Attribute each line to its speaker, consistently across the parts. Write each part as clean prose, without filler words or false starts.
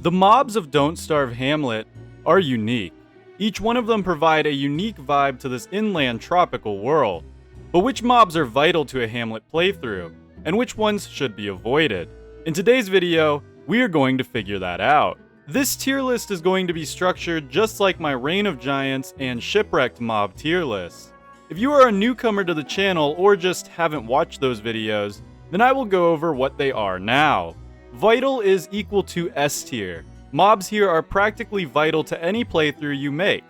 Speaker 1: The mobs of Don't Starve Hamlet are unique. Each one of them provide a unique vibe to this inland tropical world. But which mobs are vital to a Hamlet playthrough, and which ones should be avoided? In today's video, we are going to figure that out. This tier list is going to be structured just like my Reign of Giants and Shipwrecked mob tier lists. If you are a newcomer to the channel or just haven't watched those videos, then I will go over what they are now. Vital is equal to S tier. Mobs here are practically vital to any playthrough you make.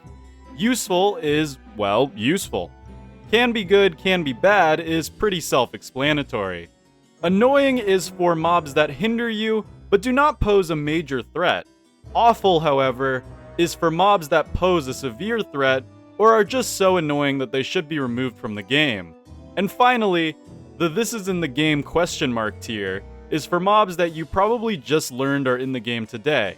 Speaker 1: Useful is, well, useful. Can be good, can be bad is pretty self-explanatory. Annoying is for mobs that hinder you, but do not pose a major threat. Awful, however, is for mobs that pose a severe threat or are just so annoying that they should be removed from the game. And finally, the this is in the game ? Tier is for mobs that you probably just learned are in the game today.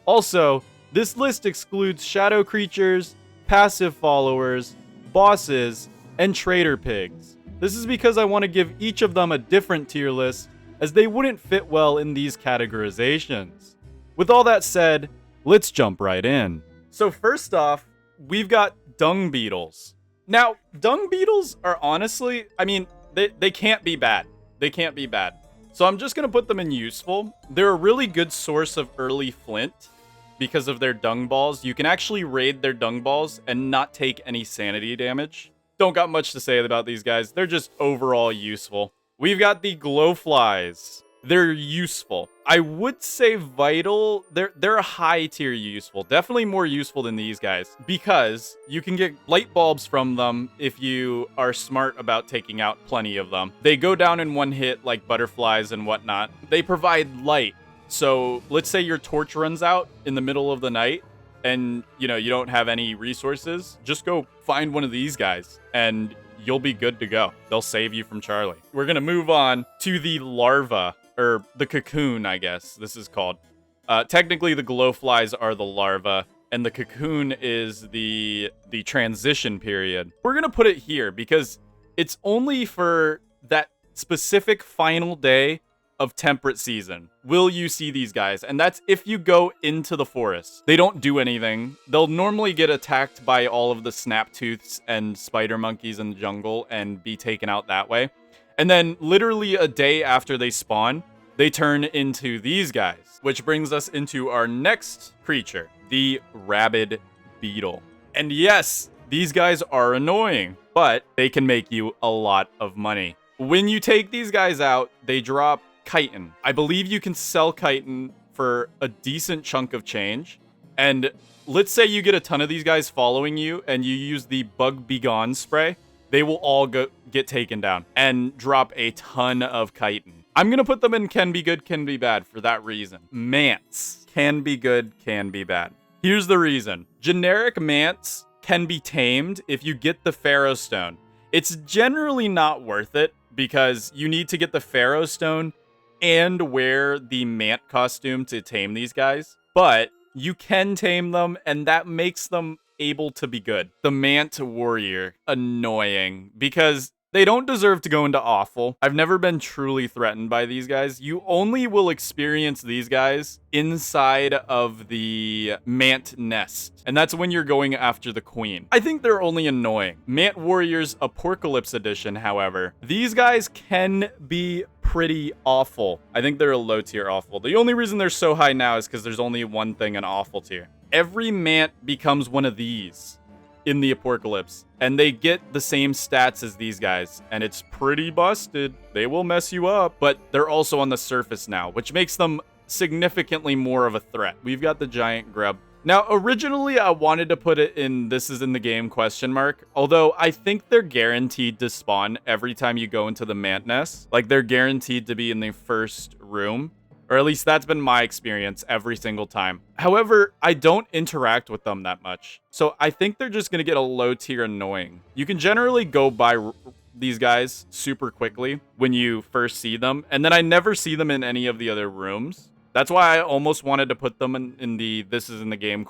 Speaker 1: Also, this list excludes shadow creatures, passive followers, bosses, and trader pigs. This is because I want to give each of them a different tier list, as they wouldn't fit well in these categorizations. With all that said, let's jump right in. So first off, we've got dung beetles. Now, dung beetles are honestly, they can't be bad. They can't be bad. So I'm just going to put them in useful. They're a really good source of early flint because of their dung balls. You can actually raid their dung balls and not take any sanity damage. Don't got much to say about these guys. They're just overall useful. We've got the glowflies. They're useful. I would say vital. They're a high tier useful. Definitely more useful than these guys because you can get light bulbs from them if you are smart about taking out plenty of them. They go down in one hit like butterflies and whatnot. They provide light. So let's say your torch runs out in the middle of the night and you don't have any resources. Just go find one of these guys and you'll be good to go. They'll save you from Charlie. We're gonna move on to the larva. Or the cocoon, I guess this is called. Technically, the glowflies are the larva, and the cocoon is the transition period. We're gonna put it here because it's only for that specific final day of temperate season will you see these guys, and that's if you go into the forest. They don't do anything. They'll normally get attacked by all of the snap-tooths and spider monkeys in the jungle and be taken out that way. And then literally a day after they spawn, they turn into these guys, which brings us into our next creature, the rabid beetle. And yes, these guys are annoying, but they can make you a lot of money. When you take these guys out, they drop chitin. I believe you can sell chitin for a decent chunk of change. And let's say you get a ton of these guys following you and you use the bug begone spray. They will all get taken down and drop a ton of chitin. I'm going to put them in can be good, can be bad for that reason. Mants can be good, can be bad. Here's the reason. Generic mants can be tamed if you get the Pharaoh Stone. It's generally not worth it because you need to get the Pharaoh Stone and wear the mant costume to tame these guys. But you can tame them and that makes them able to be good. The Mant Warrior, annoying because they don't deserve to go into awful. I've never been truly threatened by these guys. You only will experience these guys inside of the Mant Nest, and that's when you're going after the queen. I think they're only annoying. Mant Warriors Apocalypse Edition, however, these guys can be pretty awful. I think they're a low tier awful. The only reason they're so high now is because there's only one thing in awful tier. Every Mant becomes one of these in the Apocalypse, and they get the same stats as these guys, and it's pretty busted. They will mess you up, but they're also on the surface now, which makes them significantly more of a threat. We've got the giant grub. Now, originally, I wanted to put it in this is in the game ? Although I think they're guaranteed to spawn every time you go into the Mant Nest. Like, they're guaranteed to be in the first room. Or at least that's been my experience every single time. However, I don't interact with them that much. So I think they're just going to get a low tier annoying. You can generally go by these guys super quickly when you first see them. And then I never see them in any of the other rooms. That's why I almost wanted to put them in the this is in the game ?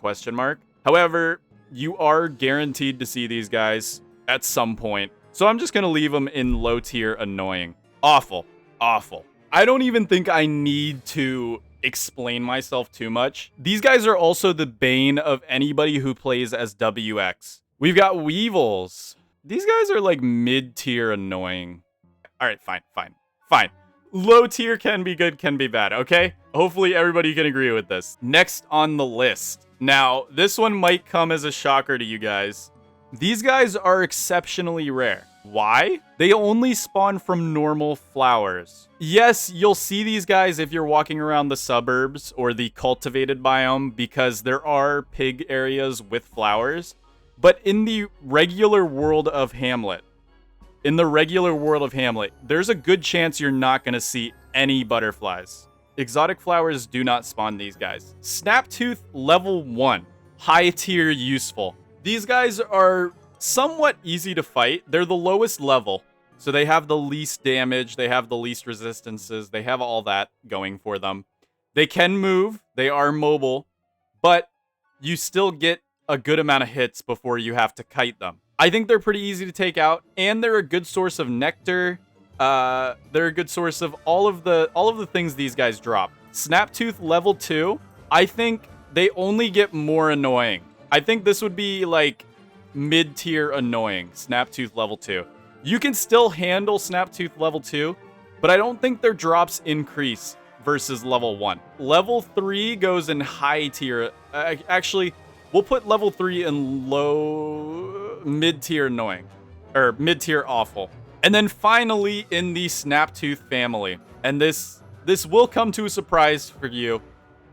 Speaker 1: However, you are guaranteed to see these guys at some point. So I'm just going to leave them in low tier annoying. Awful. Awful. I don't even think I need to explain myself too much. These guys are also the bane of anybody who plays as WX. We've got Weevils. These guys are like mid-tier annoying. All right, fine. Low tier can be good, can be bad, okay? Hopefully everybody can agree with this. Next on the list. Now, this one might come as a shocker to you guys. These guys are exceptionally rare. Why? They only spawn from normal flowers. Yes, you'll see these guys if you're walking around the suburbs or the cultivated biome because there are pig areas with flowers. But in the regular world of Hamlet, there's a good chance you're not going to see any butterflies. Exotic flowers do not spawn these guys. Snaptooth level 1. High tier useful. These guys are somewhat easy to fight. They're the lowest level. So they have the least damage. They have the least resistances. They have all that going for them. They can move. They are mobile. But you still get a good amount of hits before you have to kite them. I think they're pretty easy to take out, and they're a good source of nectar. They're a good source of all of the things these guys drop. Snaptooth level 2, I think they only get more annoying. I think this would be like mid-tier annoying, Snaptooth level 2. You can still handle Snaptooth level 2, but I don't think their drops increase versus level 1. Level 3 goes in high tier. Actually, we'll put level 3 in mid-tier annoying, or mid-tier awful. And then finally in the Snaptooth family, and this will come to a surprise for you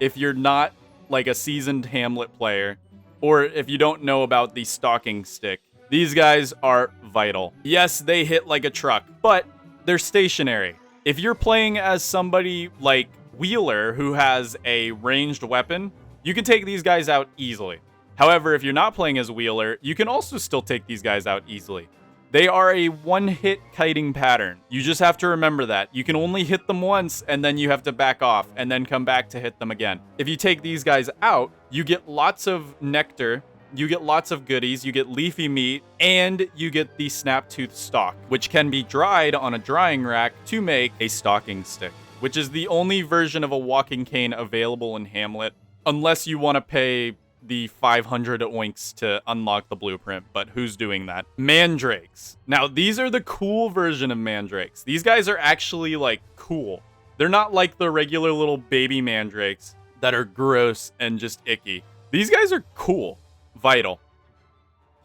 Speaker 1: if you're not like a seasoned Hamlet player, or if you don't know about the stalking stick. These guys are vital. Yes, they hit like a truck, but they're stationary. If you're playing as somebody like Wheeler who has a ranged weapon, you can take these guys out easily. However, if you're not playing as Wheeler, you can also still take these guys out easily. They are a one-hit kiting pattern. You just have to remember that. You can only hit them once, and then you have to back off, and then come back to hit them again. If you take these guys out, you get lots of nectar, you get lots of goodies, you get leafy meat, and you get the Snaptooth stalk, which can be dried on a drying rack to make a stalking stick, which is the only version of a walking cane available in Hamlet, unless you want to pay the 500 oinks to unlock the blueprint, but who's doing that? Mandrakes. Now, these are the cool version of mandrakes. These guys are actually, like, cool. They're not like the regular little baby mandrakes that are gross and just icky. These guys are cool. Vital.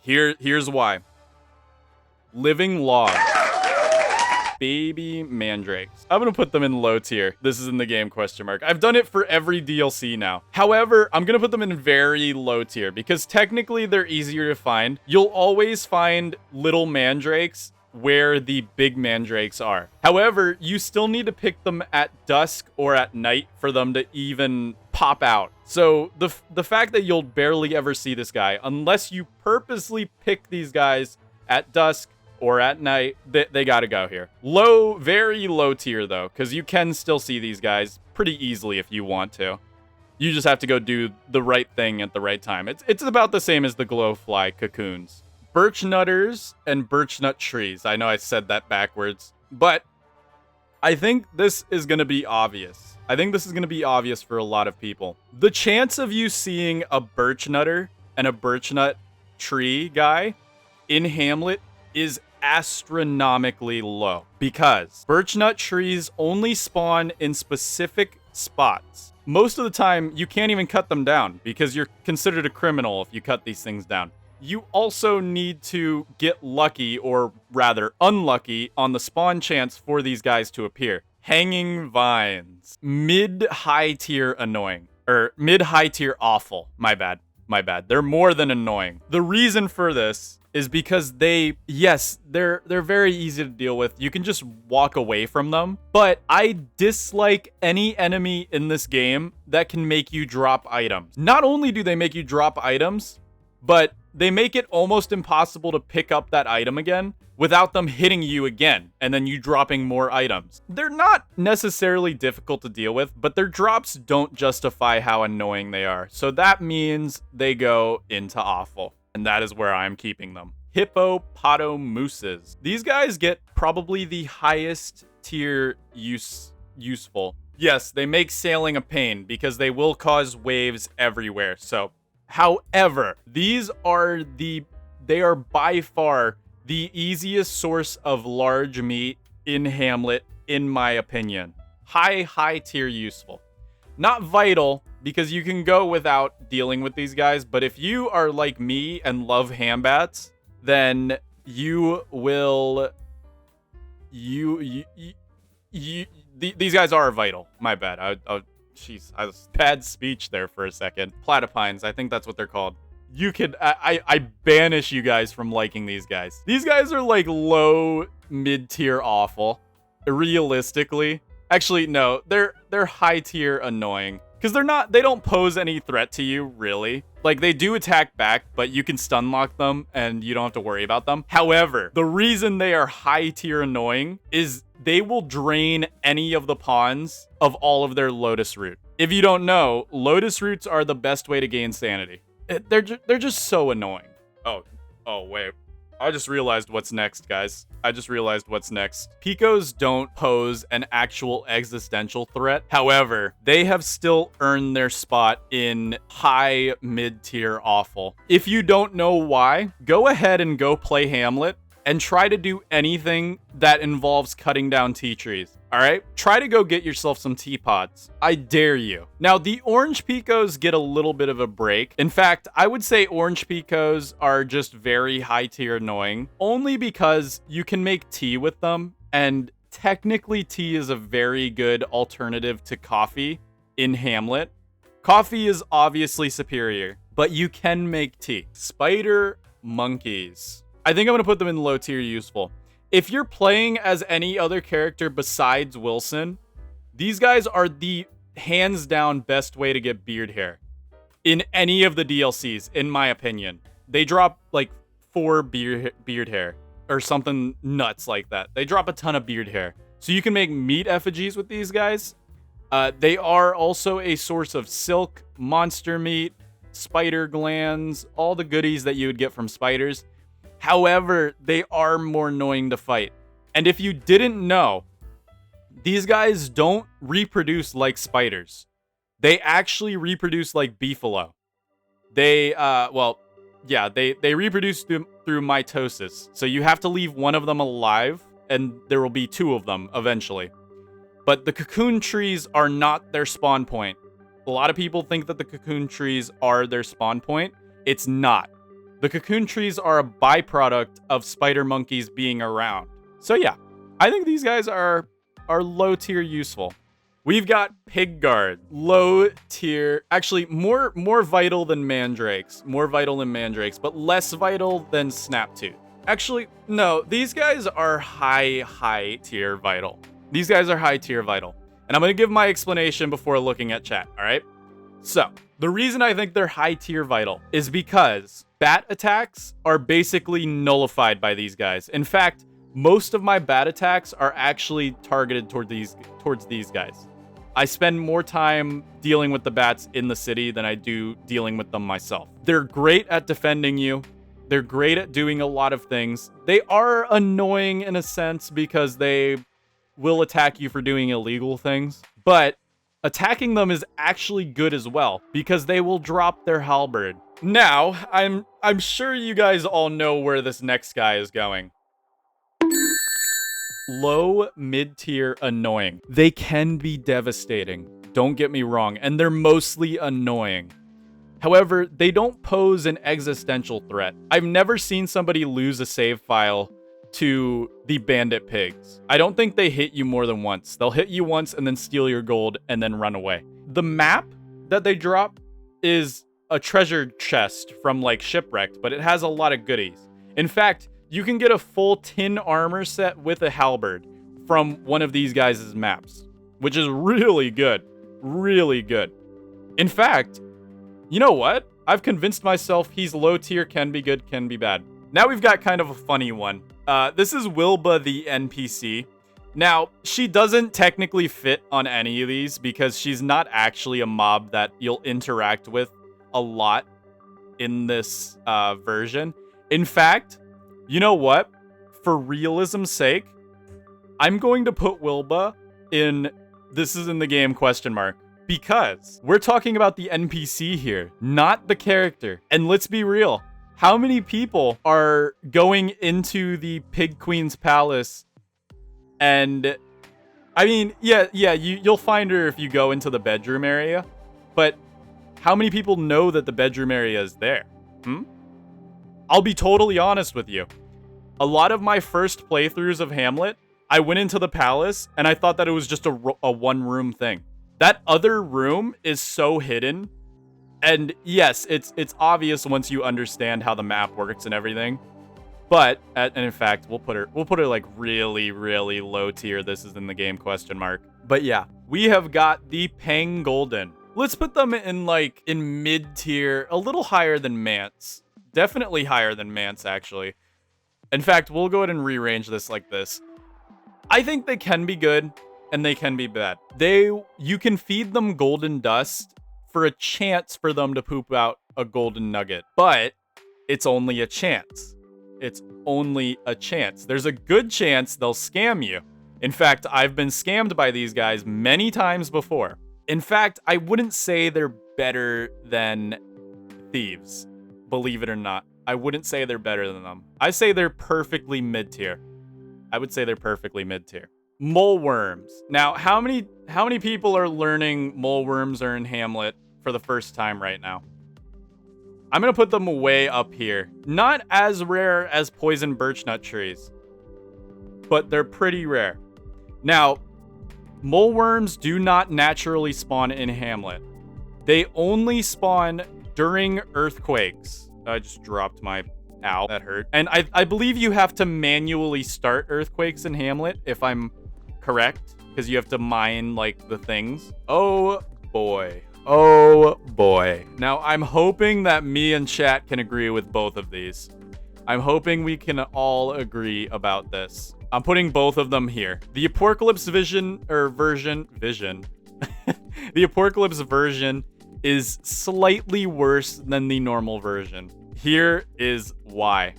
Speaker 1: Here's why. Living log. Baby mandrakes. I'm gonna put them in low tier. This is in the game ? I've done it for every DLC now. However, I'm gonna put them in very low tier because technically they're easier to find. You'll always find little mandrakes where the big mandrakes are. However, you still need to pick them at dusk or at night for them to even pop out. So the fact that you'll barely ever see this guy unless you purposely pick these guys at dusk or at night, they gotta go here. Low, very low tier though, because you can still see these guys pretty easily if you want to. You just have to go do the right thing at the right time. It's about the same as the glowfly cocoons. Birch nutters and birch nut trees. I know I said that backwards, but I think this is gonna be obvious. I think this is gonna be obvious for a lot of people. The chance of you seeing a birch nutter and a birch nut tree guy in Hamlet is astronomically low because birch nut trees only spawn in specific spots. Most of the time, you can't even cut them down because you're considered a criminal if you cut these things down. You also need to get lucky, or rather unlucky, on the spawn chance for these guys to appear. Hanging vines. Mid-high tier annoying. Or mid-high tier awful. My bad. They're more than annoying. The reason for this is because they're very easy to deal with. You can just walk away from them. But I dislike any enemy in this game that can make you drop items. Not only do they make you drop items, but they make it almost impossible to pick up that item again without them hitting you again and then you dropping more items. They're not necessarily difficult to deal with, but their drops don't justify how annoying they are. So that means they go into awful. And that is where I'm keeping them. Hippopotamuses. These guys get probably the highest tier useful. Yes, they make sailing a pain because they will cause waves everywhere. So, however, they are by far the easiest source of large meat in Hamlet, in my opinion. High tier useful. Not vital, because you can go without dealing with these guys, but if you are like me and love hambats, then you will... These guys are vital. My bad. Jeez, I was bad speech there for a second. Platypines, I think that's what they're called. I banish you guys from liking these guys. These guys are like low, mid-tier awful. Realistically. Actually, no, they're high tier annoying. Because they don't pose any threat to you, really. Like, they do attack back, but you can stun lock them, and you don't have to worry about them. However, the reason they are high tier annoying is they will drain any of the pawns of all of their Lotus Root. If you don't know, Lotus Roots are the best way to gain sanity. They're just so annoying. Oh, wait. I just realized what's next, guys. I just realized what's next. Picos don't pose an actual existential threat. However, they have still earned their spot in high mid-tier awful. If you don't know why, go ahead and go play Hamlet and try to do anything that involves cutting down tea trees. All right? Try to go get yourself some teapots. I dare you. Now, the orange picos get a little bit of a break. In fact, I would say orange picos are just very high tier annoying, only because you can make tea with them, and technically tea is a very good alternative to coffee in Hamlet. Coffee is obviously superior, but you can make tea. Spider monkeys. I think I'm going to put them in low tier useful. If you're playing as any other character besides Wilson, these guys are the hands down best way to get beard hair in any of the DLCs, in my opinion. They drop like 4 beard hair or something nuts like that. They drop a ton of beard hair. So you can make meat effigies with these guys. They are also a source of silk, monster meat, spider glands, all the goodies that you would get from spiders. However, they are more annoying to fight. And if you didn't know, these guys don't reproduce like spiders. They actually reproduce like beefalo. They reproduce through mitosis. So you have to leave one of them alive, and there will be 2 of them eventually. But the cocoon trees are not their spawn point. A lot of people think that the cocoon trees are their spawn point. It's not. The cocoon trees are a byproduct of spider monkeys being around. So yeah, I think these guys are low tier useful. We've got Pigguard, low tier, actually more vital than Mandrakes, but less vital than Snaptooth. Actually, no, these guys are high tier vital. These guys are high tier vital. And I'm going to give my explanation before looking at chat, all right? So, the reason I think they're high tier vital is because bat attacks are basically nullified by these guys. In fact, most of my bat attacks are actually targeted towards these guys. I spend more time dealing with the bats in the city than I do dealing with them myself. They're great at defending you. They're great at doing a lot of things. They are annoying in a sense because they will attack you for doing illegal things, but attacking them is actually good as well because they will drop their halberd. Now, I'm sure you guys all know where this next guy is going. Low, mid-tier, annoying. They can be devastating, don't get me wrong, and they're mostly annoying. However, they don't pose an existential threat. I've never seen somebody lose a save file to the bandit pigs. I don't think they hit you more than once. They'll hit you once and then steal your gold and then run away. The map that they drop is a treasure chest from like Shipwrecked, but it has a lot of goodies. In fact, you can get a full tin armor set with a halberd from one of these guys' maps, which is really good. Really good. In fact, you know what? I've convinced myself he's low tier, can be good, can be bad. Now we've got kind of a funny one. This is Wilba the NPC. Now, she doesn't technically fit on any of these because she's not actually a mob that you'll interact with a lot in this version. In fact, you know what? For realism's sake, I'm going to put Wilba in this is in the game question mark. Because we're talking about the NPC here, not the character. And let's be real. How many people are going into the Pig Queen's palace? And I mean, yeah, you'll find her if you go into the bedroom area. But how many people know that the bedroom area is there? I'll be totally honest with you. A lot of my first playthroughs of Hamlet, I went into the palace and I thought that it was just a one-room thing. That other room is so hidden. And yes, it's obvious once you understand how the map works and everything. But and in fact, we'll put her like really, really low tier. This is in the game question mark. But yeah, we have got the Pangolin. Let's put them in like in mid tier, a little higher than Mance. Definitely higher than Mance, actually. In fact, we'll go ahead and rearrange this like this. I think they can be good and they can be bad. You can feed them golden dust for a chance for them to poop out a golden nugget, but it's only a chance. It's only a chance. There's a good chance they'll scam you. In fact, I've been scammed by these guys many times before. In fact, I wouldn't say they're better than thieves, believe it or not. I wouldn't say they're better than them. I say they're perfectly mid-tier. I would say they're perfectly mid-tier. Mole worms. Now, how many people are learning mole worms are in Hamlet for the first time right now? I'm gonna put them way up here. Not as rare as poison birchnut trees, but they're pretty rare. Now, mole worms do not naturally spawn in Hamlet. They only spawn during earthquakes. I just dropped my owl. That hurt. And I believe you have to manually start earthquakes in Hamlet, if I'm correct, because you have to mine like the things. Oh boy. Oh boy. Now I'm hoping that me and chat can agree with both of these. I'm hoping we can all agree about this. I'm putting both of them here. The Apocalypse version. The Apocalypse version is slightly worse than the normal version. Here is why.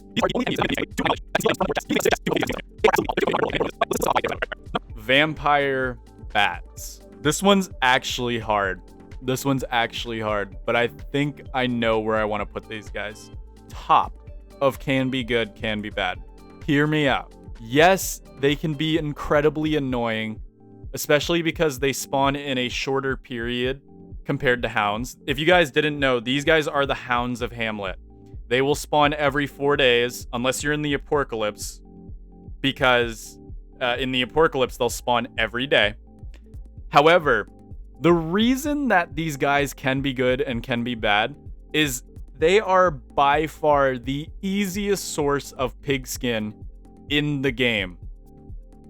Speaker 1: Vampire bats. This one's actually hard. But I think I know where I want to put these guys. Top of can be good, can be bad. Hear me out. Yes, they can be incredibly annoying, especially because they spawn in a shorter period compared to hounds. If you guys didn't know, these guys are the hounds of Hamlet. They will spawn every 4 days, unless you're in the Apocalypse, because in the Apocalypse, they'll spawn every day. However, the reason that these guys can be good and can be bad is they are by far the easiest source of pig skin in the game.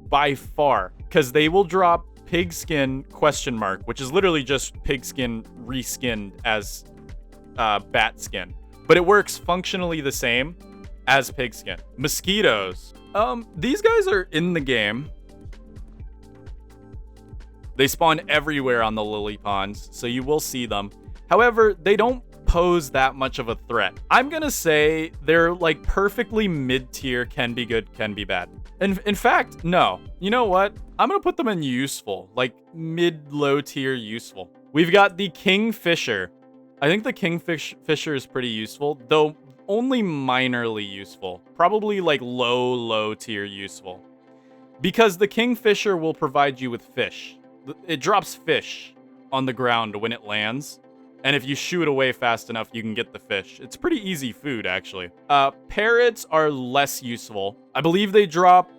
Speaker 1: By far. Because they will drop pig skin ? Which is literally just pig skin reskinned as bat skin. But it works functionally the same as pig skin. Mosquitoes. These guys are in the game. They spawn everywhere on the lily ponds, so you will see them. However, they don't pose that much of a threat. I'm gonna say they're like perfectly mid-tier, can be good, can be bad. And in fact, no. You know what? I'm gonna put them in useful, like mid-low tier useful. We've got the Kingfisher. I think the Kingfisher is pretty useful, though only minorly useful. Probably like low tier useful. Because the Kingfisher will provide you with fish. It drops fish on the ground when it lands. And if you shoo it away fast enough, you can get the fish. It's pretty easy food, actually. Parrots are less useful. I believe they drop...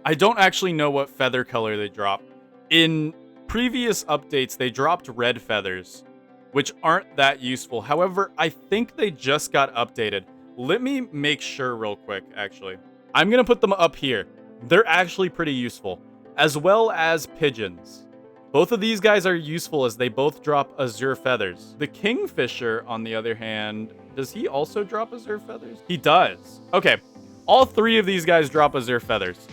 Speaker 1: I don't actually know what feather color they drop. In previous updates, they dropped red feathers, which aren't that useful. However, I think they just got updated. Let me make sure real quick, actually. I'm going to put them up here. They're actually pretty useful, as well as pigeons. Both of these guys are useful as they both drop azure feathers. The Kingfisher, on the other hand, does he also drop azure feathers? He does. Okay, all three of these guys drop azure feathers.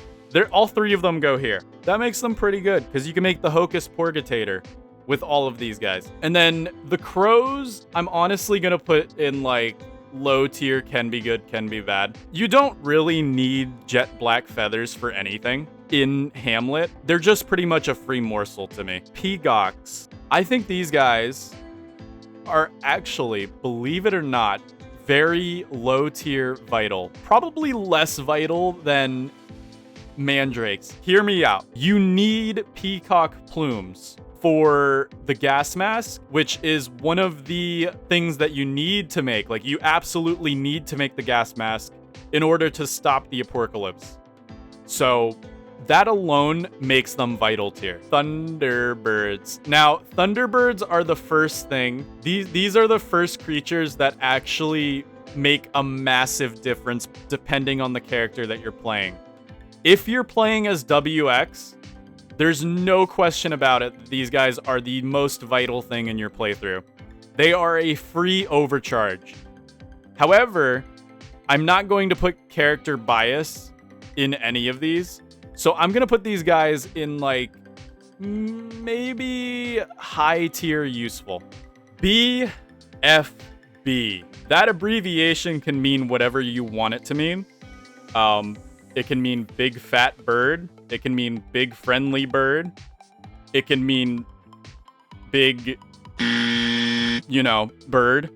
Speaker 1: All three of them go here. That makes them pretty good because you can make the Hocus Purgitator with all of these guys. And then the crows, I'm honestly gonna put in like low tier, can be good, can be bad. You don't really need jet black feathers for anything. in Hamlet, they're just pretty much a free morsel to me. Peacocks. I think these guys are actually, believe it or not, very low tier vital. Probably less vital than mandrakes. Hear me out. You need peacock plumes for the gas mask, which is one of the things that you need to make. Like, you absolutely need to make the gas mask in order to stop the apocalypse. So that alone makes them vital tier. Thunderbirds. Now, Thunderbirds are the first thing. These are the first creatures that actually make a massive difference depending on the character that you're playing. If you're playing as WX, there's no question about it. These guys are the most vital thing in your playthrough. They are a free overcharge. However, I'm not going to put character bias in any of these. So I'm going to put these guys in like maybe high tier useful. BFB. That abbreviation can mean whatever you want it to mean. It can mean big fat bird. It can mean big friendly bird. It can mean big, bird.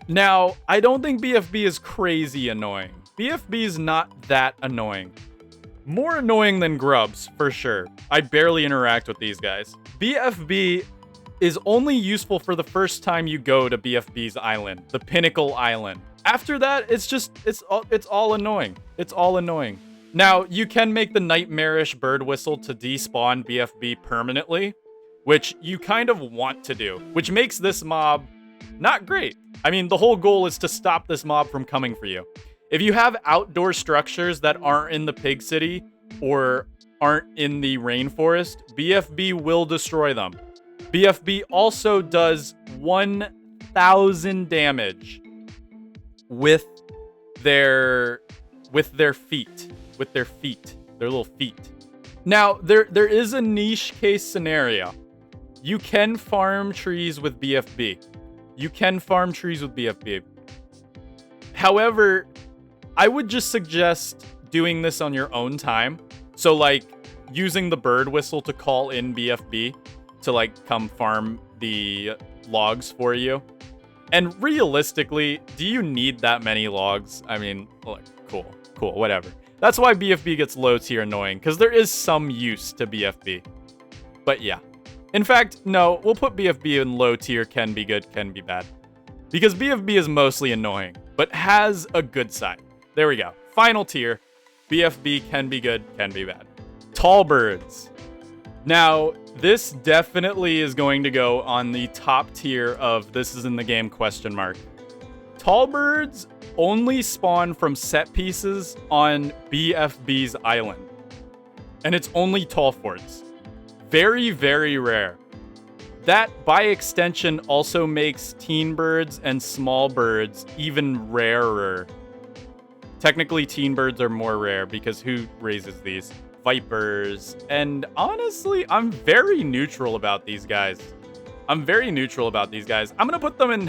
Speaker 1: Now, I don't think BFB is crazy annoying. BFB is not that annoying. More annoying than grubs, for sure. I barely interact with these guys. BFB is only useful for the first time you go to BFB's island, the Pinnacle Island. After that, it's all annoying. It's all annoying. Now, you can make the nightmarish bird whistle to despawn BFB permanently, which you kind of want to do, which makes this mob not great. I mean, the whole goal is to stop this mob from coming for you. If you have outdoor structures that aren't in the pig city or aren't in the rainforest, BFB will destroy them. BFB also does 1,000 damage with their feet, their little feet. Now, there is a niche case scenario. You can farm trees with BFB. However, I would just suggest doing this on your own time. So, like, using the bird whistle to call in BFB to, like, come farm the logs for you. And realistically, do you need that many logs? I mean, look, cool, whatever. That's why BFB gets low tier annoying, because there is some use to BFB. But yeah. In fact, no, we'll put BFB in low tier, can be good, can be bad. Because BFB is mostly annoying, but has a good side. There we go. Final tier, BFB can be good, can be bad. Tall birds. Now, this definitely is going to go on the top tier of this is in the game ? Tall birds only spawn from set pieces on BFB's island. And it's only tall forts. Very, very rare. That, by extension, also makes teen birds and small birds even rarer. Technically, teen birds are more rare because who raises these? Vipers. And honestly, I'm very neutral about these guys. I'm gonna put them in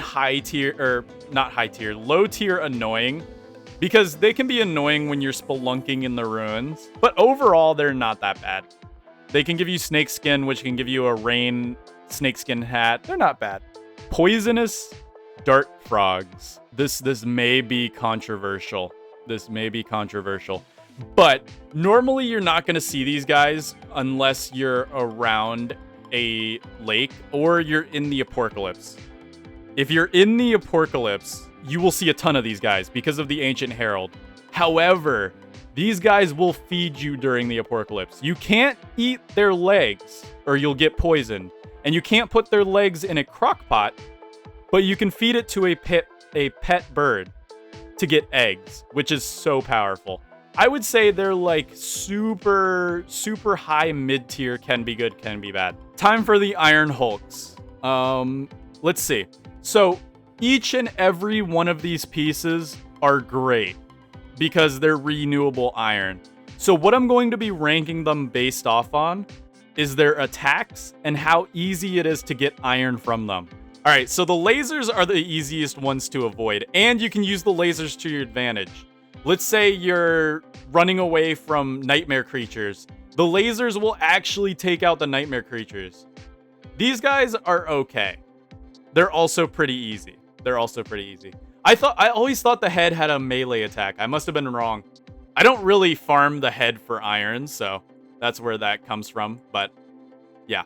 Speaker 1: low tier annoying, because they can be annoying when you're spelunking in the ruins. But overall, they're not that bad. They can give you snake skin, which can give you a rain snakeskin hat. They're not bad. Poisonous dart frogs. This may be controversial. But normally you're not going to see these guys unless you're around a lake or you're in the apocalypse. If you're in the apocalypse, you will see a ton of these guys because of the Ancient Herald. However, these guys will feed you during the apocalypse. You can't eat their legs or you'll get poisoned. And you can't put their legs in a crock pot, but you can feed it to a pet bird to get eggs, which is so powerful. I would say they're like super, super high mid-tier, can be good, can be bad. Time for the Iron Hulks. Let's see. So each and every one of these pieces are great because they're renewable iron. So what I'm going to be ranking them based off on is their attacks and how easy it is to get iron from them. All right, so the lasers are the easiest ones to avoid, and you can use the lasers to your advantage. Let's say you're running away from nightmare creatures. The lasers will actually take out the nightmare creatures. These guys are okay. They're also pretty easy. I always thought the head had a melee attack. I must have been wrong. I don't really farm the head for iron, so that's where that comes from. But yeah.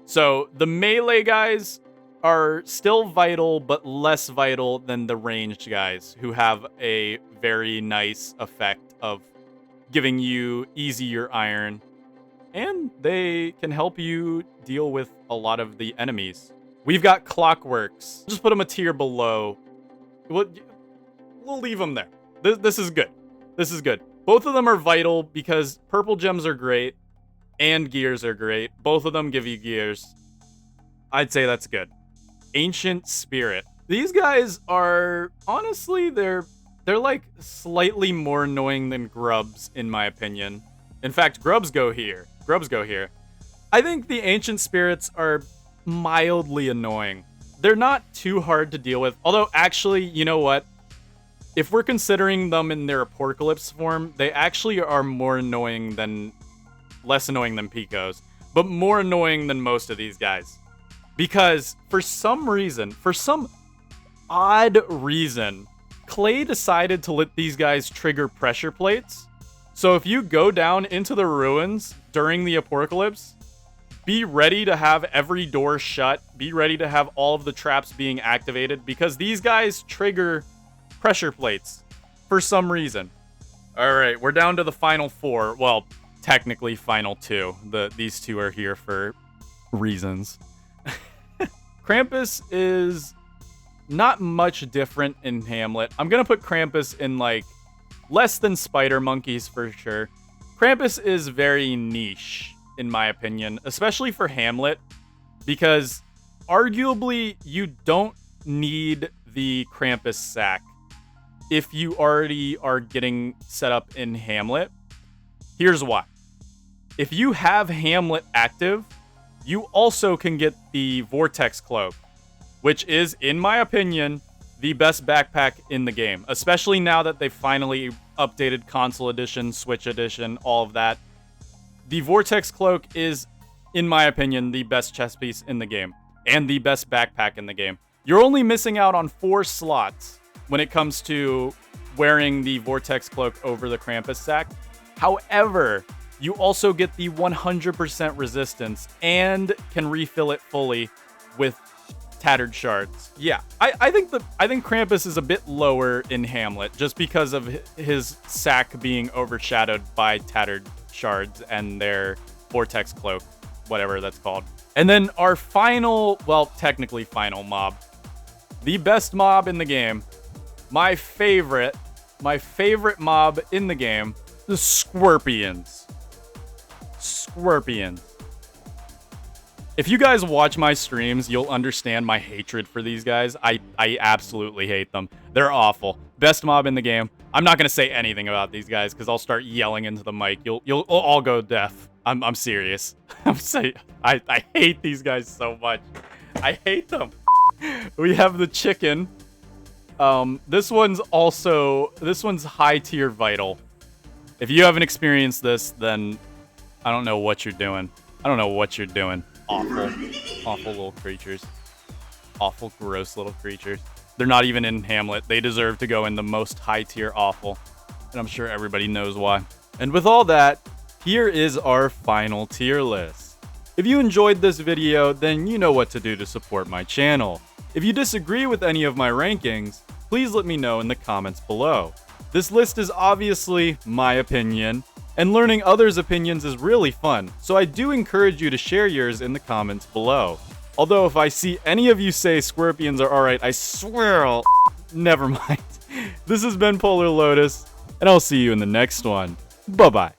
Speaker 1: So the melee guys are still vital, but less vital than the ranged guys, who have a very nice effect of giving you easier iron. And they can help you deal with a lot of the enemies. We've got Clockworks. Just put them a tier below. We'll leave them there. This is good. This is good. Both of them are vital because purple gems are great and gears are great. Both of them give you gears. I'd say that's good. Ancient Spirit. These guys are, honestly, they're like slightly more annoying than grubs, in my opinion. In fact, grubs go here. I think the Ancient Spirits are mildly annoying. They're not too hard to deal with. Although, actually, you know what? If we're considering them in their Apocalypse form, they actually are less annoying than Picos, but more annoying than most of these guys. Because for some odd reason, Clay decided to let these guys trigger pressure plates. So if you go down into the ruins during the Apocalypse, be ready to have every door shut. Be ready to have all of the traps being activated because these guys trigger pressure plates for some reason. All right, we're down to the final 4. Well, technically final 2. These 2 are here for reasons. Krampus is not much different in Hamlet. I'm going to put Krampus in like less than spider monkeys for sure. Krampus is very niche in my opinion, especially for Hamlet, because arguably you don't need the Krampus sack if you already are getting set up in Hamlet. Here's why. If you have Hamlet active, you also can get the Vortex Cloak, which is, in my opinion, the best backpack in the game, especially now that they finally updated Console Edition, Switch Edition, all of that. The Vortex Cloak is, in my opinion, the best chest piece in the game, and the best backpack in the game. You're only missing out on 4 slots when it comes to wearing the Vortex Cloak over the Krampus sack. However, you also get the 100% resistance and can refill it fully with tattered shards. Yeah, I think Krampus is a bit lower in Hamlet just because of his sack being overshadowed by tattered shards and their Vortex Cloak, whatever that's called. And then our final, well, technically final mob, the best mob in the game, my favorite mob in the game, the Scorpions. If you guys watch my streams, you'll understand my hatred for these guys. I absolutely hate them. They're awful. Best mob in the game. I'm not gonna say anything about these guys because I'll start yelling into the mic. You'll all go deaf. I'm serious. I hate these guys so much. I hate them. We have the chicken. This one's high tier vital. If you haven't experienced this, then I don't know what you're doing. Awful little creatures. Awful, gross little creatures. They're not even in Hamlet. They deserve to go in the most high tier awful. And I'm sure everybody knows why. And with all that, here is our final tier list. If you enjoyed this video, then you know what to do to support my channel. If you disagree with any of my rankings, please let me know in the comments below. This list is obviously my opinion, and learning others' opinions is really fun, so I do encourage you to share yours in the comments below. Although if I see any of you say Scorpions are alright, I swear I'll... Never mind. This has been Polarlotus, and I'll see you in the next one. Bye-bye.